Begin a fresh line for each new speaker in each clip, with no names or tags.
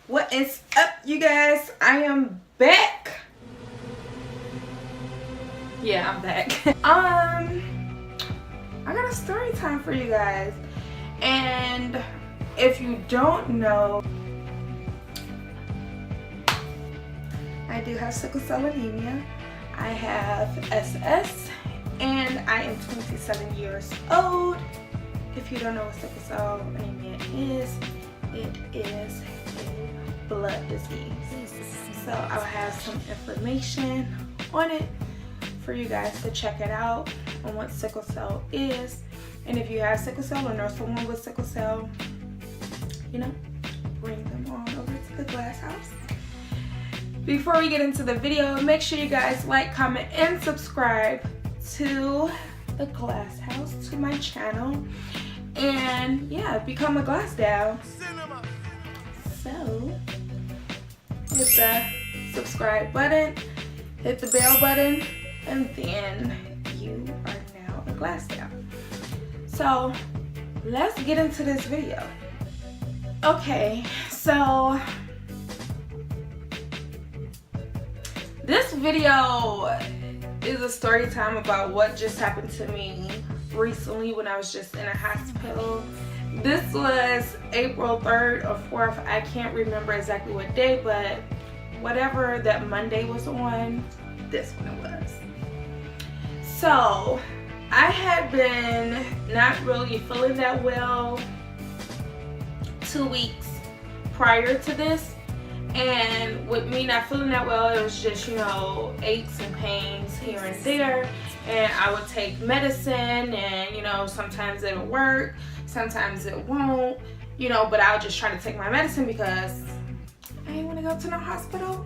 What is up, you guys? I am back. Yeah, I'm back. I got a story time for you guys. And if you don't know, I do have sickle cell anemia. I have SS and I am 27 years old. If you don't know what sickle cell anemia is, it is a blood disease. So I'll have some information on it for you guys to check it out on what sickle cell is. And if you have sickle cell or know someone with sickle cell, you know, bring them on over to the glass house. Before we get into the video, make sure you guys like, comment, and subscribe to the glass house, to my channel. And yeah, become a glass doll. So hit the subscribe button, hit the bell button, and then you are now a glass doll. So let's get into this video. Okay, so this video is a story time about what just happened to me recently when I was just in a hospital. This was April 3rd or 4th. I can't remember exactly what day, but whatever that Monday was on, this one it was. So I had been not really feeling that well 2 weeks prior to this. And with me not feeling that well, it was just, you know, aches and pains here and there. And I would take medicine and, you know, sometimes it'll work, sometimes it won't, you know, but I'll just try to take my medicine because I ain't want to go to no hospital.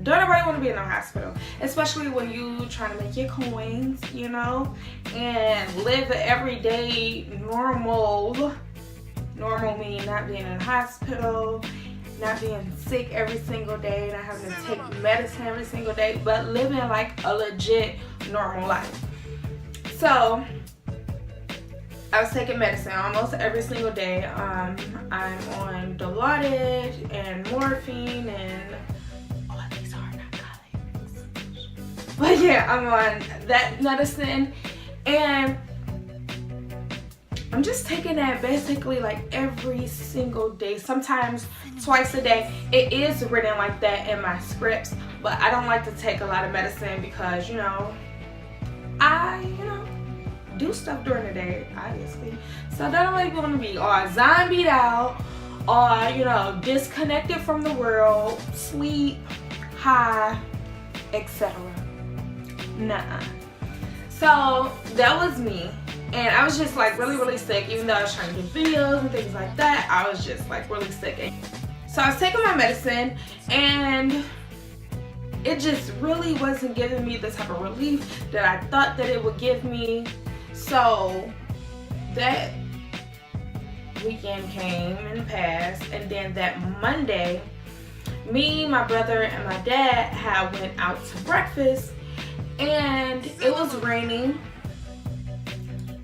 Don't nobody want to be in no hospital, especially when you trying to make your coins, you know, and live an everyday normal meaning not being in the hospital, not being sick every single day, not having to take medicine every single day, but living like a legit normal life. So I was taking medicine almost every single day. I'm on Dilaudid and morphine and all these are narcotics. But yeah, I'm on that medicine and I'm just taking that basically like every single day, sometimes twice a day. It is written like that in my scripts, but I don't like to take a lot of medicine because, you know, I do stuff during the day, obviously. So I don't really want to be all zombied out or, you know, disconnected from the world, sleep, high, etc. Nah. So that was me. And I was just like really sick, even though I was trying to do videos and things like that. I was just like really sick. So I was taking my medicine and it just really wasn't giving me the type of relief that I thought that it would give me. So that weekend came and passed, and then that Monday, me, my brother, and my dad had went out to breakfast and it was raining.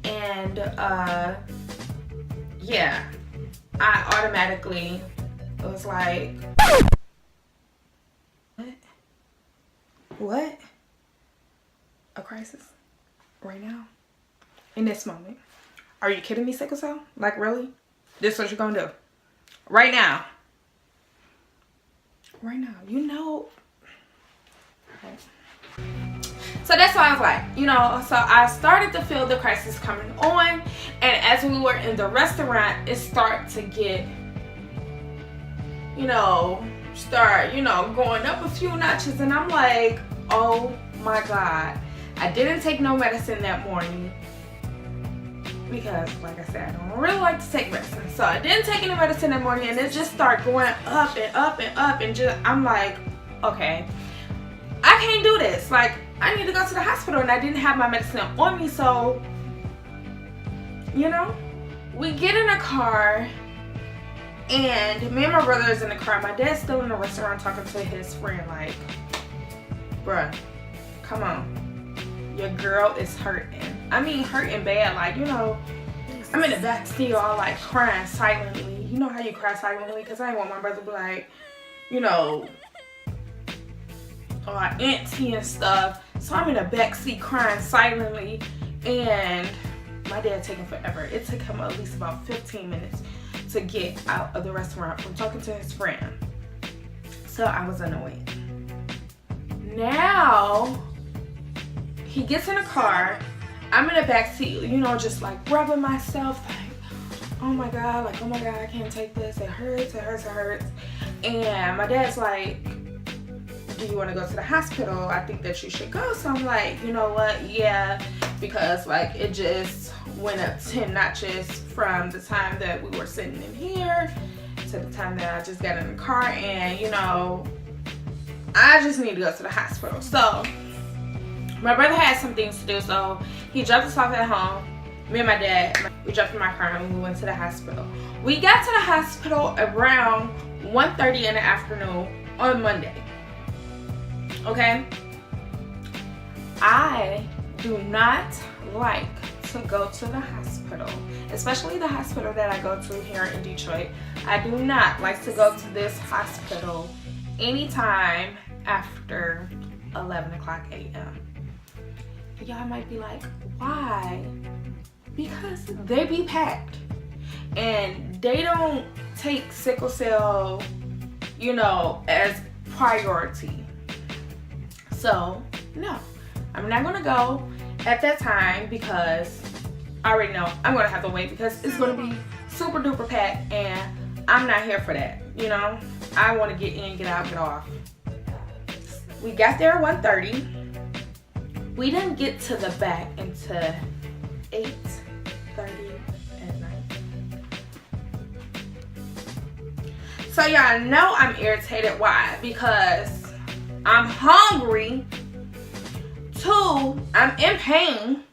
And yeah, I automatically was like, what? A crisis right now? In this moment? Are you kidding me, sickle cell? Like, really? This is what you're gonna do? Right now? Right now, you know? Right. So that's why I was like, you know, so I started to feel the crisis coming on, and as we were in the restaurant, it started to get, going up a few notches, and I'm like, oh my God. I didn't take no medicine that morning because, like I said, I don't really like to take medicine. So I didn't take any medicine that morning, and it just started going up and up and up, and just, I'm like, okay, I can't do this. Like, I need to go to the hospital, and I didn't have my medicine on me. So, you know, we get in a car, and me and my brother is in the car. My dad's still in the restaurant talking to his friend like, bruh, come on, your girl is hurting. I mean hurting bad, like, you know, I'm in the back seat all like crying silently. You know how you cry silently? Because I didn't want my brother to be like, you know, auntie and stuff. So I'm in the back seat crying silently, and my dad taking forever. It took him at least about 15 minutes to get out of the restaurant from talking to his friend. So I was annoyed. Now he gets in the car. I'm in the back seat, you know, just like rubbing myself, like, oh my God, I can't take this. It hurts, it hurts, it hurts. And my dad's like, do you want to go to the hospital? I think that you should go. So I'm like, you know what? Yeah, because like it just went up 10 notches from the time that we were sitting in here to the time that I just got in the car, and you know, I just need to go to the hospital. So my brother had some things to do, so he dropped us off at home. Me and my dad, we jumped in my car and we went to the hospital. We got to the hospital around 1:30 in the afternoon on Monday. Okay? I do not like to go to the hospital, especially the hospital that I go to here in Detroit. I do not like to go to this hospital anytime after 11 o'clock a.m. Y'all might be like, why? Because they be packed, and they don't take sickle cell, you know, as priority. So no, I'm not gonna go at that time because I already know I'm gonna have to wait because it's gonna be super duper packed, and I'm not here for that. You know, I want to get in, get out, get off. We got there at 1:30. We didn't get to the back until 8:30 at night. So y'all know I'm irritated. Why? Because I'm hungry. 2, I'm in pain.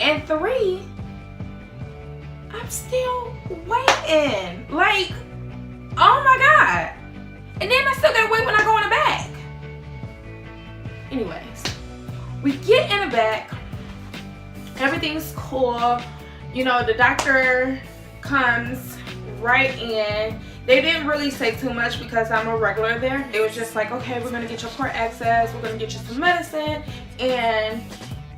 And 3, I'm still waiting. Like, oh my God. And then I still gotta wait when I go in the back. Anyways, we get in the back. Everything's cool. You know, the doctor comes right in. They didn't really say too much because I'm a regular there. It was just like, okay, we're gonna get your port access, we're gonna get you some medicine, and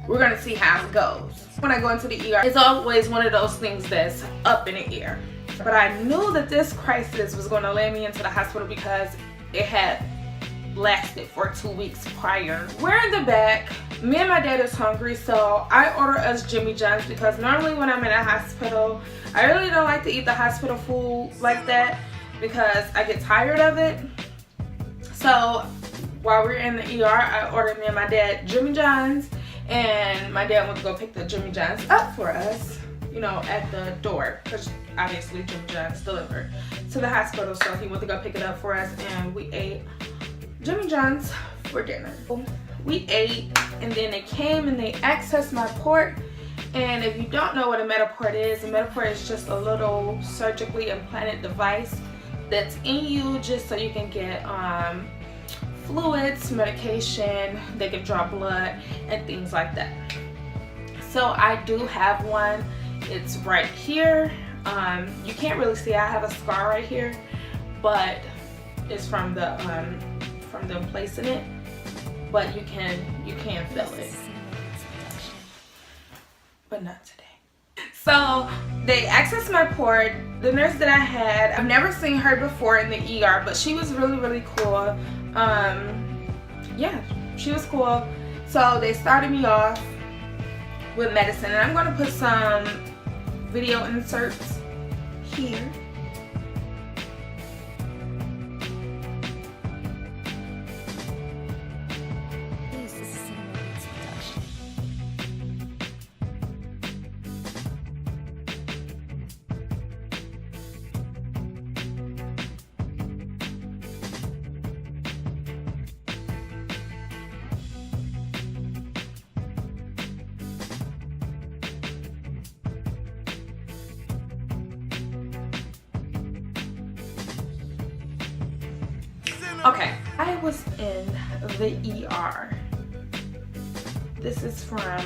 we're gonna see how it goes. When I go into the ER, it's always one of those things that's up in the air. But I knew that this crisis was gonna land me into the hospital because it had lasted for 2 weeks prior. We're in the back. Me and my dad is hungry, so I order us Jimmy John's because normally when I'm in a hospital, I really don't like to eat the hospital food like that because I get tired of it. So while we're in the ER, I ordered me and my dad Jimmy John's, and my dad went to go pick the Jimmy John's up for us, you know, at the door, because obviously Jimmy John's delivered to the hospital, so he went to go pick it up for us, and we ate Jimmy John's for dinner. We ate, and then they came and they accessed my port. And if you don't know what a Metaport is, a Metaport is just a little surgically implanted device that's in you just so you can get fluids, medication, they can draw blood and things like that. So I do have one. It's right here. You can't really see, I have a scar right here, but it's from them placing it, but you can feel it, but not today. So they accessed my port. The nurse that I had, I've never seen her before in the ER, but she was really cool. Yeah, she was cool. So they started me off with medicine, and I'm gonna put some video inserts here. Okay, I was in the ER. This is from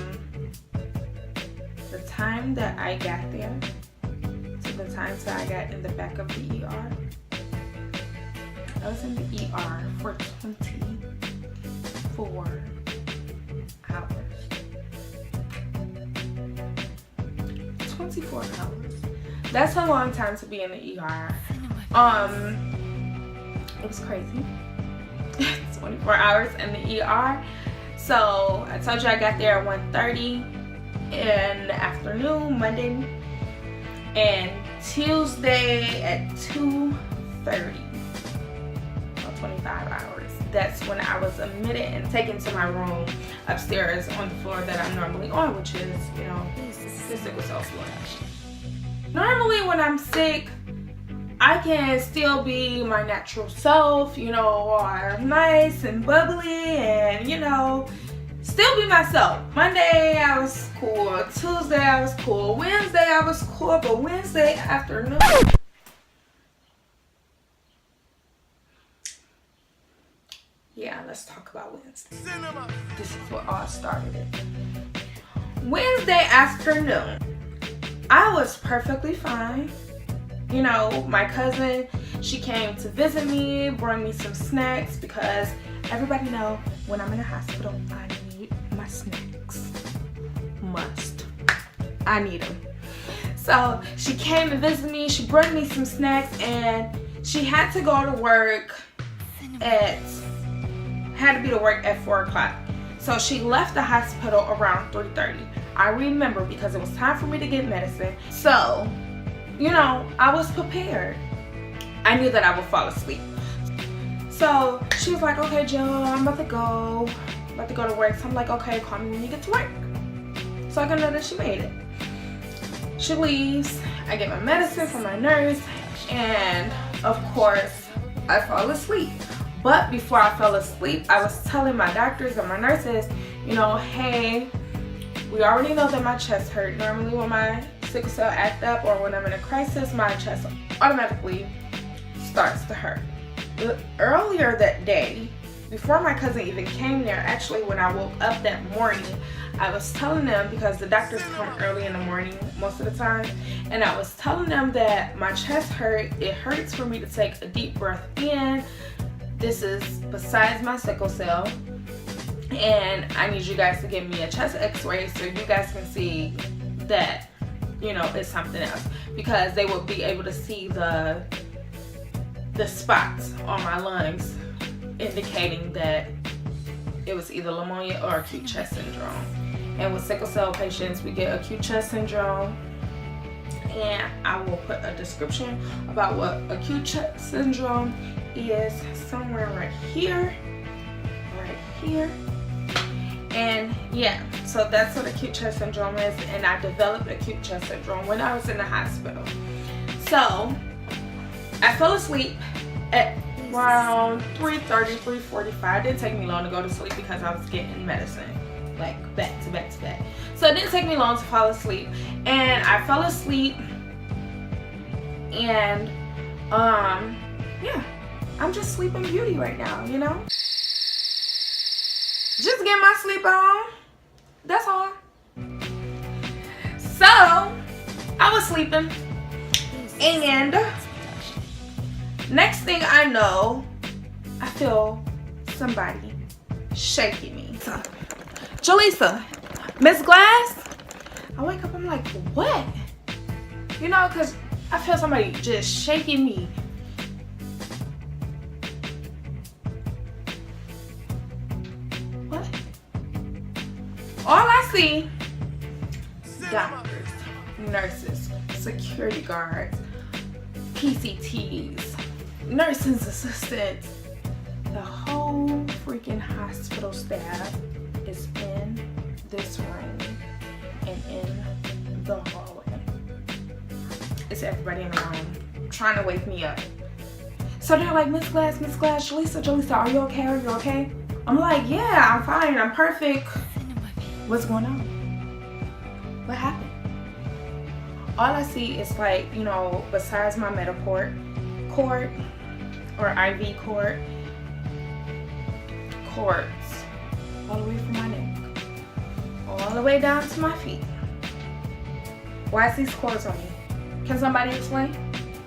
the time that I got there to the time that I got in the back of the ER, I was in the ER for 24 hours. 24 hours. That's a long time to be in the ER. It was crazy. 24 hours in the ER. So I told you I got there at 1:30 in the afternoon, Monday, and Tuesday at 2:30. 25 hours. That's when I was admitted and taken to my room upstairs on the floor that I'm normally on, which is, you know, the sickle cell floor. Normally when I'm sick, I can still be my natural self, you know, or nice and bubbly and, you know, still be myself. Monday I was cool, Tuesday I was cool, Wednesday I was cool, but Wednesday afternoon, yeah, let's talk about Wednesday. This is what all started it. Wednesday afternoon, I was perfectly fine. You know, my cousin, she came to visit me, brought me some snacks, because everybody know when I'm in the hospital, I need my snacks. Must. I need them. So she came to visit me, she brought me some snacks, and she had to go to work at 4 o'clock. So she left the hospital around 3:30. I remember because it was time for me to get medicine. So, you know, I was prepared. I knew that I would fall asleep. So she was like, okay, Jill, I'm about to go to work. So I'm like, okay, call me when you get to work. So I can know that she made it. She leaves. I get my medicine from my nurse. And of course, I fall asleep. But before I fell asleep, I was telling my doctors and my nurses, you know, hey, we already know that my chest hurt. Normally when my sickle cell act up or when I'm in a crisis, my chest automatically starts to hurt. But earlier that day, before my cousin even came there, actually when I woke up that morning, I was telling them, because the doctors come early in the morning most of the time, and I was telling them that my chest hurt. It hurts for me to take a deep breath in. This is besides my sickle cell, and I need you guys to give me a chest x-ray so you guys can see that, you know, it's something else, because they will be able to see the spots on my lungs indicating that it was either pneumonia or acute chest syndrome. And with sickle cell patients, we get acute chest syndrome, and I will put a description about what acute chest syndrome is somewhere right here. And yeah, so that's what acute chest syndrome is, and I developed acute chest syndrome when I was in the hospital. So I fell asleep at around 3:30, 3:45. It didn't take me long to go to sleep because I was getting medicine like back to back to back. So it didn't take me long to fall asleep, and I fell asleep, and yeah, I'm just sleeping beauty right now, you know? Just get my sleep on. That's all. So I was sleeping, and next thing I know, I feel somebody shaking me. So, Jaleesa, Miss Glass. I wake up, I'm like, what? You know, because I feel somebody just shaking me. What? All I see, doctors, nurses, security guards, PCTs, nursing assistants, the whole freaking hospital staff is in this room and in the hallway. It's everybody in the room trying to wake me up. So they're like, Miss Glass, Jaleesa, are you okay? Are you okay? I'm like, yeah, I'm fine, I'm perfect. What's going on? What happened? All I see is, like, you know, besides my Mediport cord or IV cord, cords all the way from my neck, all the way down to my feet. Why is these cords on me? Can somebody explain?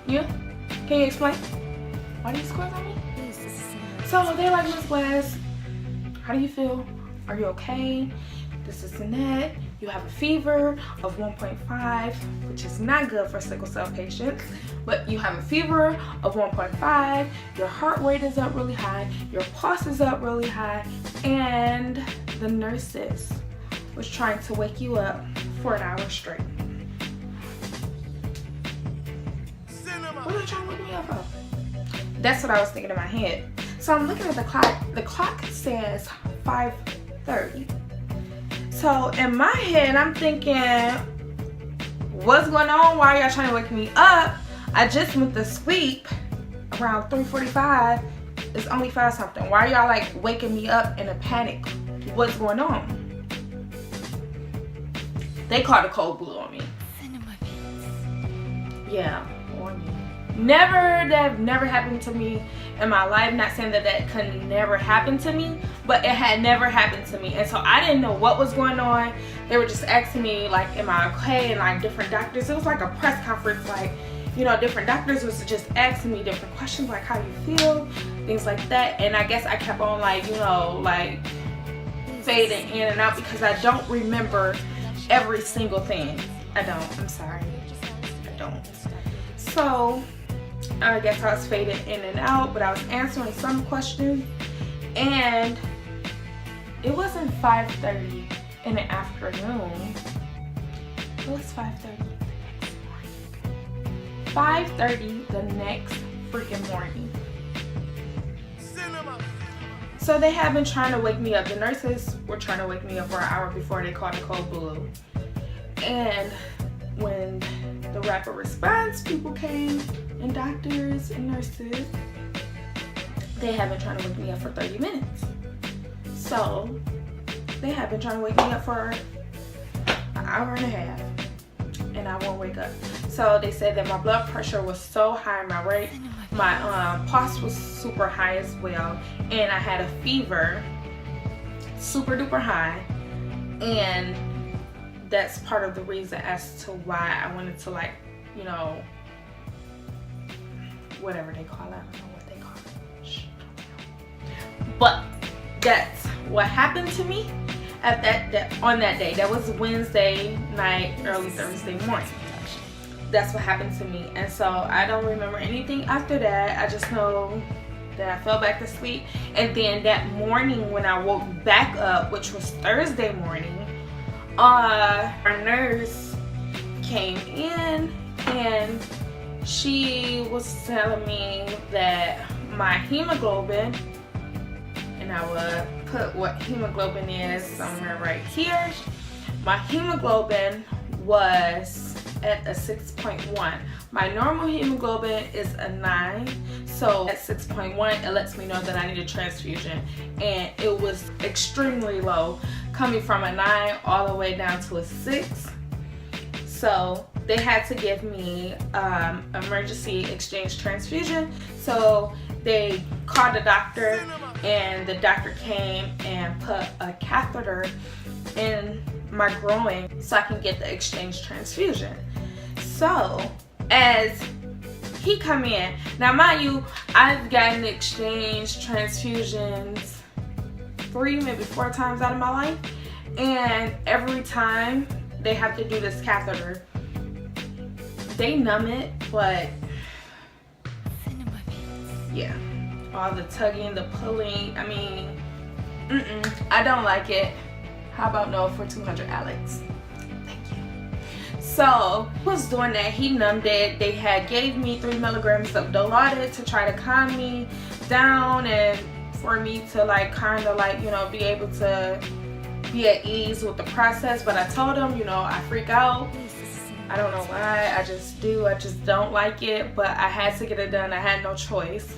You? Can you explain? Why are these cords on me? So they're like, Miss West, how do you feel? Are you okay? This is that. You have a fever of 1.5, which is not good for sickle cell patients, but you have a fever of 1.5, your heart rate is up really high, your pulse is up really high, and the nurses was trying to wake you up for an hour straight. What are they trying to wake me up for? That's what I was thinking in my head. So I'm looking at the clock. The clock says 5:30. So in my head, I'm thinking, what's going on? Why are y'all trying to wake me up? I just went to sleep around 3:45. It's only 5 something. Why are y'all like waking me up in a panic? What's going on? They called a cold blue on me. Yeah, on me. Never happened to me in my life. Not saying that that could never happen to me, but it had never happened to me, and so I didn't know what was going on. They were just asking me like, am I okay? And like different doctors, it was like a press conference, like, you know, different doctors was just asking me different questions, like how you feel, things like that. And I guess I kept on like, you know, like fading in and out because I don't remember every single thing. I don't. I'm sorry. I don't. So I guess I was fading in and out, but I was answering some questions, and it wasn't 5:30 in the afternoon. It was 5:30 the next morning. 5:30 the next freaking morning. So they have been trying to wake me up. The nurses were trying to wake me up for an hour before they called a cold blue. And when the rapid response people came, and doctors and nurses, they have been trying to wake me up for 30 minutes. So they have been trying to wake me up for an hour and a half, and I won't wake up. So they said that my blood pressure was so high, my pulse was super high as well, and I had a fever super duper high, and that's part of the reason as to why I wanted to, like, you know, whatever they call it. I don't know what they call it. Shh, don't know. But that's what happened to me at on that day. That was Wednesday night, early Thursday morning. That's what happened to me. And so I don't remember anything after that. I just know that I fell back to sleep. And then that morning when I woke back up, which was Thursday morning, our nurse came in and she was telling me that my hemoglobin, and I will put what hemoglobin is somewhere right here. My hemoglobin was at a 6.1. My normal hemoglobin is a 9, so at 6.1 it lets me know that I need a transfusion, and it was extremely low, coming from a 9 all the way down to a 6. So they had to give me emergency exchange transfusion. So they called the doctor, and the doctor came and put a catheter in my groin so I can get the exchange transfusion. So as he come in, now mind you, I've gotten exchange transfusions 3, maybe 4 times out of my life, and every time they have to do this catheter, they numb it, but yeah, all the tugging, the pulling, I mean, I don't like it. How about no for 200, Alex? Thank you. So he was doing that. He numbed it. They had gave me 3 milligrams of Dilaudid to try to calm me down and for me to like kind of like, you know, be able to be at ease with the process. But I told him, you know, I freak out. I don't know why. I just do. I just don't like it. But I had to get it done. I had no choice,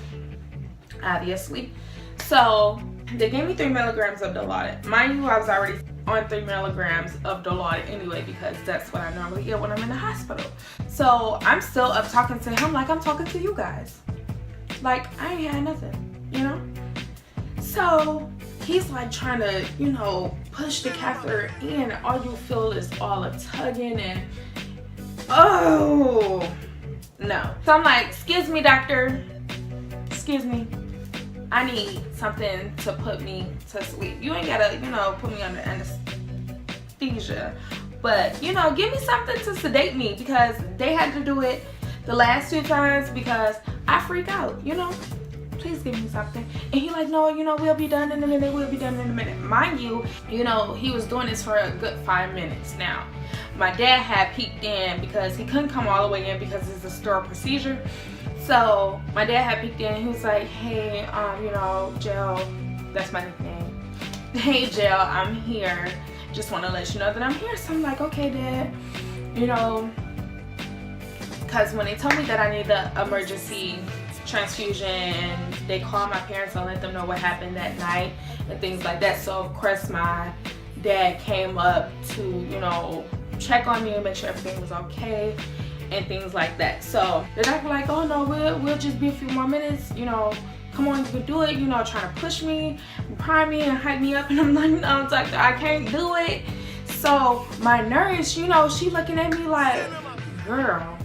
obviously. So they gave me 3 milligrams of Dilaudid. Mind you, I was already on 3 milligrams of Dilaudid anyway, because that's what I normally get when I'm in the hospital. So I'm still up talking to him like I'm talking to you guys. Like I ain't had nothing, you know? So he's like trying to, you know, push the catheter in. All you feel is all the tugging, and oh no. So I'm like, excuse me, doctor, excuse me, I need something to put me to sleep. You ain't gotta, you know, put me under anesthesia, but you know, give me something to sedate me, because they had to do it the last 2 times because I freak out, you know. Please give me something. And he like, no, you know, we'll be done in a minute, we'll be done in a minute. Mind you, you know, he was doing this for a good 5 minutes now. My dad had peeked in because he couldn't come all the way in because it's a sterile procedure. So my dad had peeked in and he was like, hey, you know, Jill, that's my nickname. Hey, Jill, I'm here. Just want to let you know that I'm here. So I'm like, okay, Dad. You know, because when they told me that I need the emergency transfusion, they called my parents and let them know what happened that night and things like that. So of course my dad came up to, you know, check on me and make sure everything was okay and things like that. So the doctor like, oh no, we'll just be a few more minutes, you know, come on, you can do it, you know, trying to push me, prime me and hype me up. And I'm like, no, doctor, I can't do it. So my nurse, you know, she looking at me like, girl,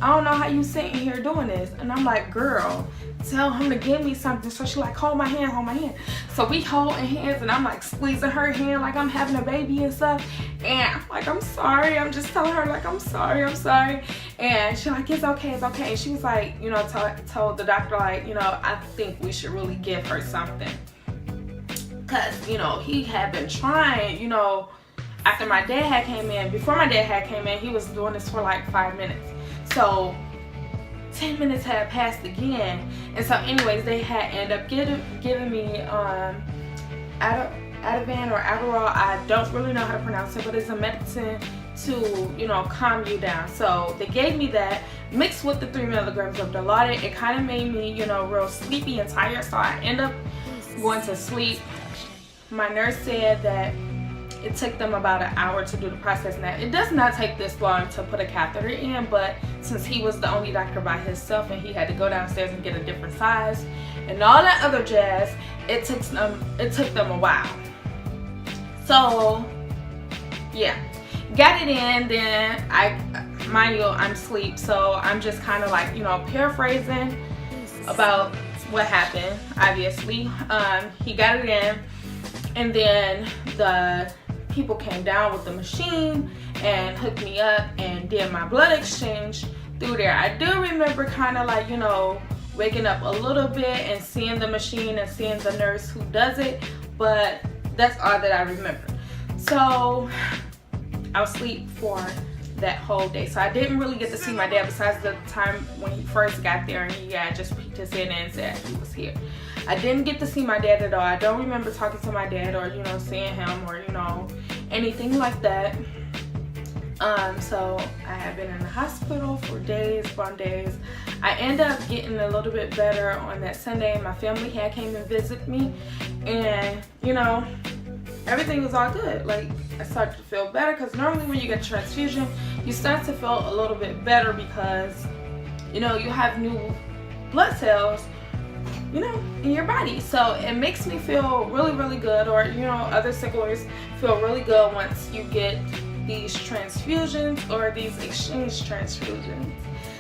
I don't know how you sitting here doing this. And I'm like, girl, tell him to give me something. So she like, hold my hand, hold my hand. So we holding hands and I'm like squeezing her hand like I'm having a baby and stuff. And I'm like, I'm sorry. I'm just telling her like, I'm sorry. And she like, it's okay, it's okay. And she was like, you know, told the doctor like, you know, I think we should really give her something. Cause, you know, he had been trying, you know, after my dad had came in, before my dad had came in, he was doing this for like 5 minutes. So 10 minutes had passed again, and so anyways, they had ended up giving me Ativan or Adderall. I don't really know how to pronounce it, but it's a medicine to, you know, calm you down. So they gave me that mixed with the 3 milligrams of Dilaudid. It kind of made me, you know, real sleepy and tired, so I end up going to sleep. My nurse said that it took them about an hour to do the process. Now, it does not take this long to put a catheter in, but since he was the only doctor by himself and he had to go downstairs and get a different size and all that other jazz, it took them a while. So, yeah, got it in. Then mind you, I'm asleep, so I'm just kind of like, you know, paraphrasing about what happened. Obviously, he got it in, and then the people came down with the machine and hooked me up and did my blood exchange through there. I do remember kind of like, you know, waking up a little bit and seeing the machine and seeing the nurse who does it, but that's all that I remember. So I was asleep for that whole day, so I didn't really get to see my dad besides the time when he first got there and he had just peeked his head in and said he was here. I didn't get to see my dad at all. I don't remember talking to my dad or, you know, seeing him or, you know, anything like that. So I have been in the hospital for days upon days. I ended up getting a little bit better on that Sunday. My family had came and visit me, and, you know, everything was all good. Like, I started to feel better, because normally when you get transfusion, you start to feel a little bit better because, you know, you have new blood cells, you know, in your body. So it makes me feel really, really good, or, you know, other sicklers feel really good once you get these transfusions or these exchange transfusions.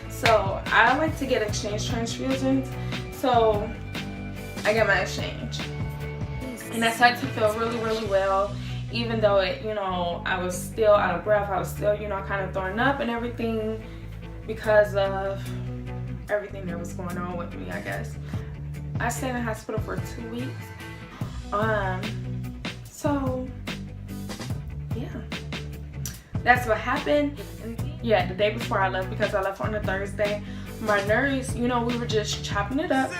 So I like to get exchange transfusions, so I get my exchange. And I started to feel really, really well, even though it, you know, I was still out of breath. I was still, you know, kind of throwing up and everything because of everything that was going on with me, I guess. I stayed in the hospital for 2 weeks. So yeah, that's what happened. And yeah, the day before I left, because I left on a Thursday, my nurse, you know, we were just chopping it up,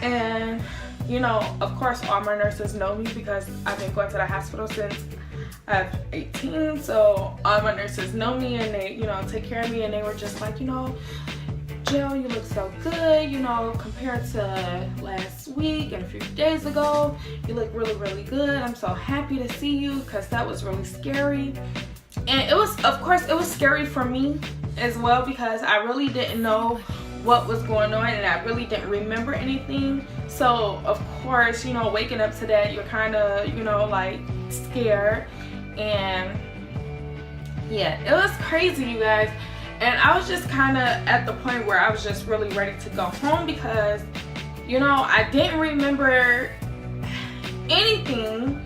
and, you know, of course all my nurses know me because I've been going to the hospital since I'm 18, so all my nurses know me and they, you know, take care of me, and they were just like, you know, Jill, you look so good, you know, compared to last week and a few days ago, you look really, really good. I'm so happy to see you, because that was really scary. And it was, of course, it was scary for me as well, because I really didn't know what was going on and I really didn't remember anything. So of course, you know, waking up to that, you're kind of, you know, like scared. And yeah, it was crazy, you guys. And I was just kind of at the point where I was just really ready to go home because, you know, I didn't remember anything,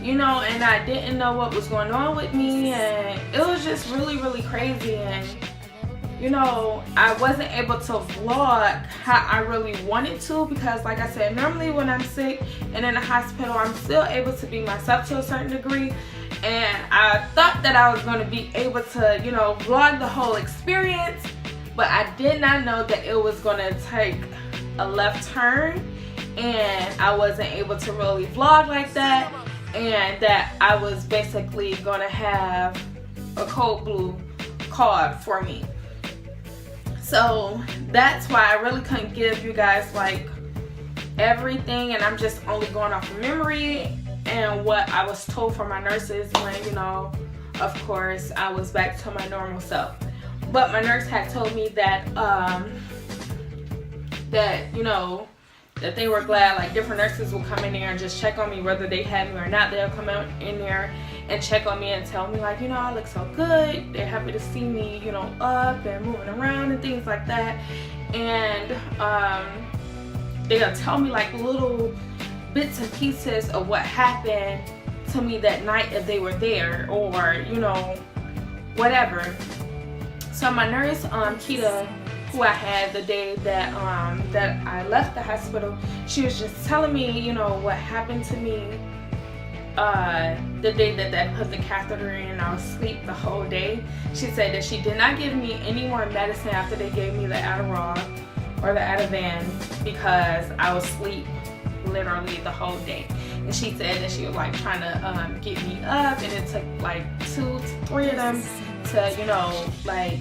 you know, and I didn't know what was going on with me, and it was just really, really crazy. And, you know, I wasn't able to vlog how I really wanted to because, like I said, normally when I'm sick and in the hospital, I'm still able to be myself to a certain degree. And I thought that I was going to be able to, you know, vlog the whole experience, but I did not know that it was going to take a left turn and I wasn't able to really vlog like that, and that I was basically going to have a cold blue card for me. So that's why I really couldn't give you guys like everything, and I'm just only going off of memory and what I was told from my nurses when, you know, of course, I was back to my normal self. But my nurse had told me that, you know, that they were glad, like different nurses would come in there and just check on me whether they had me or not. They'll come out in there and check on me and tell me like, you know, I look so good. They're happy to see me, you know, up and moving around and things like that. And they'll tell me like little bits and pieces of what happened to me that night if they were there, or, you know, whatever. So my nurse, Kita, who I had the day that that I left the hospital, she was just telling me, you know, what happened to me the day that they put the catheter in, and I was asleep the whole day. She said that she did not give me any more medicine after they gave me the Adderall or the Ativan because I was asleep literally the whole day. And she said that she was like trying to get me up, and it took like 2 to 3 of them to, you know, like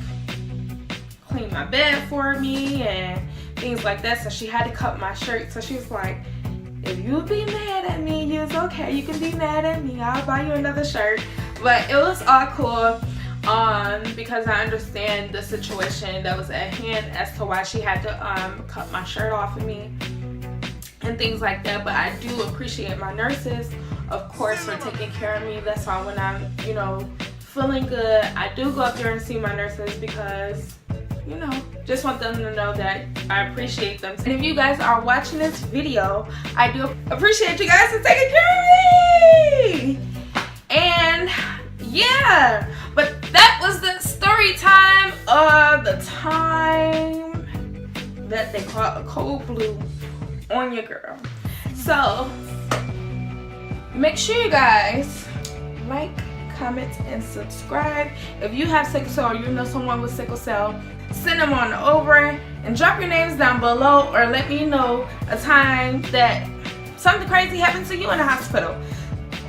clean my bed for me and things like that. So she had to cut my shirt. So she was like, if you be mad at me, it's okay, you can be mad at me, I'll buy you another shirt. But it was all cool because I understand the situation that was at hand as to why she had to cut my shirt off of me and things like that. But I do appreciate my nurses, of course, for taking care of me. That's why when I'm, you know, feeling good, I do go up there and see my nurses because, you know, just want them to know that I appreciate them. And if you guys are watching this video, I do appreciate you guys for taking care of me. And yeah, but that was the story time of the time that they caught a cold blue on your girl. So make sure you guys like, comment, and subscribe. If you have sickle cell or you know someone with sickle cell, send them on over and drop your names down below, or let me know a time that something crazy happened to you in the hospital,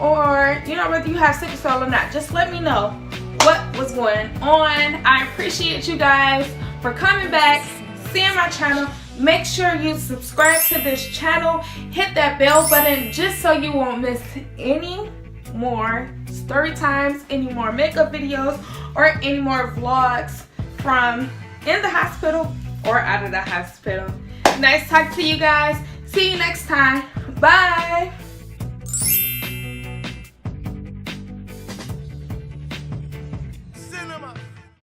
or, you know, whether you have sickle cell or not. Just let me know what was going on. I appreciate you guys for coming back, seeing my channel. Make sure you subscribe to this channel, hit that bell button just so you won't miss any more story times, any more makeup videos, or any more vlogs from in the hospital or out of the hospital. Nice talking to you guys. See you next time. Bye.